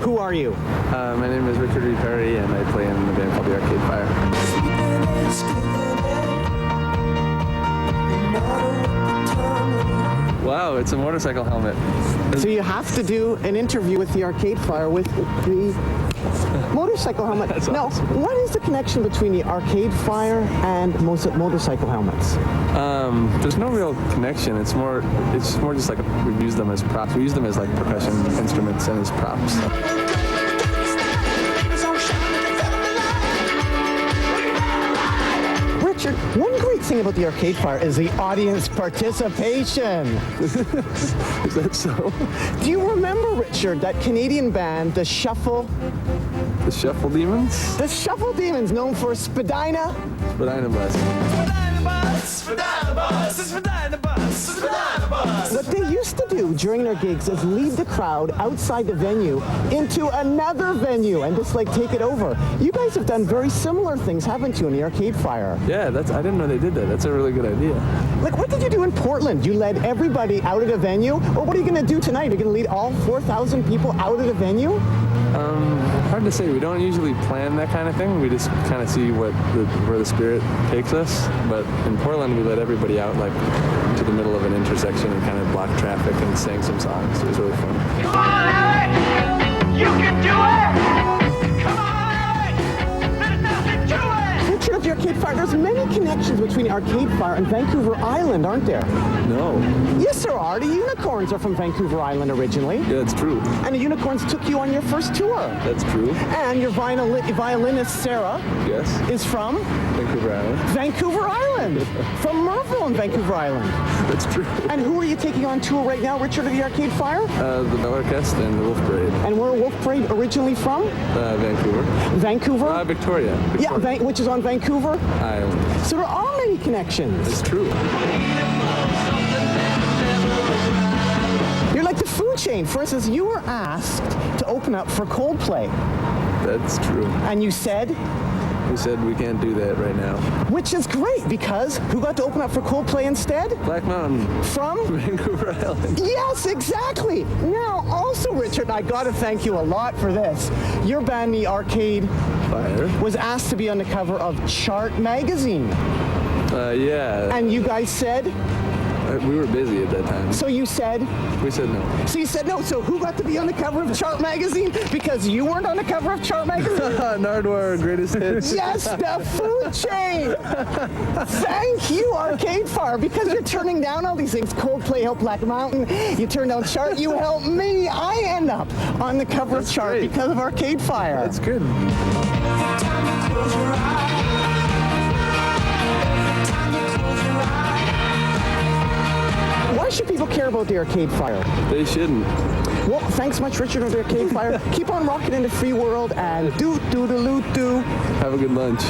Who are you? My name is Richard Reed Parry, and I play in the band called the Arcade Fire. Wow, it's a motorcycle helmet. So you have to do an interview with the Arcade Fire with the motorcycle helmet. That's now, awesome. what is the connection between the Arcade Fire and motorcycle helmets? There's no real connection. It's more just like we've used them as props. We use them as like percussion instruments and as props. Richard, one great thing about the Arcade Fire is the audience participation. Is that so? Do you remember, Richard, that Canadian band, The Shuffle? The Shuffle Demons? The Shuffle Demons, known for Spadina. Spadina Bus. What they used to do during their gigs is lead the crowd outside the venue into another venue and just like take it over. You guys have done very similar things, haven't you, in the Arcade Fire? Yeah, I didn't know they did that. That's a really good idea. Like, what did you do in Portland? You led everybody out of the venue? Or what are you going to do tonight? Are you going to lead all 4,000 people out of the venue? Hard to say. We don't usually plan that kind of thing. We just kind of see where the spirit takes us. But in Portland, we let everybody out like to the middle of an intersection and kind of blocked traffic and sang some songs. It was really fun. Come on, Alec! You can do it! Come on, Alec! There's nothing to it! Richard, of the Arcade Fire, there's many connections between the Arcade Fire and Vancouver Island, aren't there? No. Yes, there are. The Unicorns are from Vancouver Island originally. Yeah, it's true. And the Unicorns took you on your first tour. That's true. And your violinist, Sarah, Yes. is from Vancouver Island. Vancouver Island. From Merville in Vancouver Island. That's true. And who are you taking on tour right now, Richard, of the Arcade Fire? The Bell Orchestra and the Wolf Parade. And where are Wolf Parade originally from? Vancouver. Vancouver? Victoria. Yeah, which is on Vancouver. Island. So there are many connections. It's true. You're like the food chain. For instance, you were asked to open up for Coldplay. That's true. And you said, We said we can't do that right now. which is great, because who got to open up for Coldplay instead? Black Mountain. From? Vancouver Island. Yes, exactly. Now, also, Richard, I got to thank you a lot for this. Your band, the Arcade Fire. was asked to be on the cover of Chart magazine. Yeah. And you guys said, We were busy at that time. so you said, We said no. so you said no. So who got to be on the cover of Chart magazine? Because you weren't on the cover of Chart magazine? Nardwuar, greatest hits. Yes, the food chain. Thank you, Arcade Fire, because you're turning down all these things. Coldplay helped Black Mountain. You turned down Chart. You helped me. I end up on the cover of Chart great. because of Arcade Fire. That's good. Why should people care about the Arcade Fire? They shouldn't. Well, thanks much, Richard, of the Arcade Fire. Keep on rocking in the free world and do-do-do-do-do. Have a good lunch.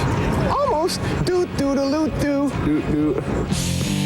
Almost do-do-do-do-do. Doot doot.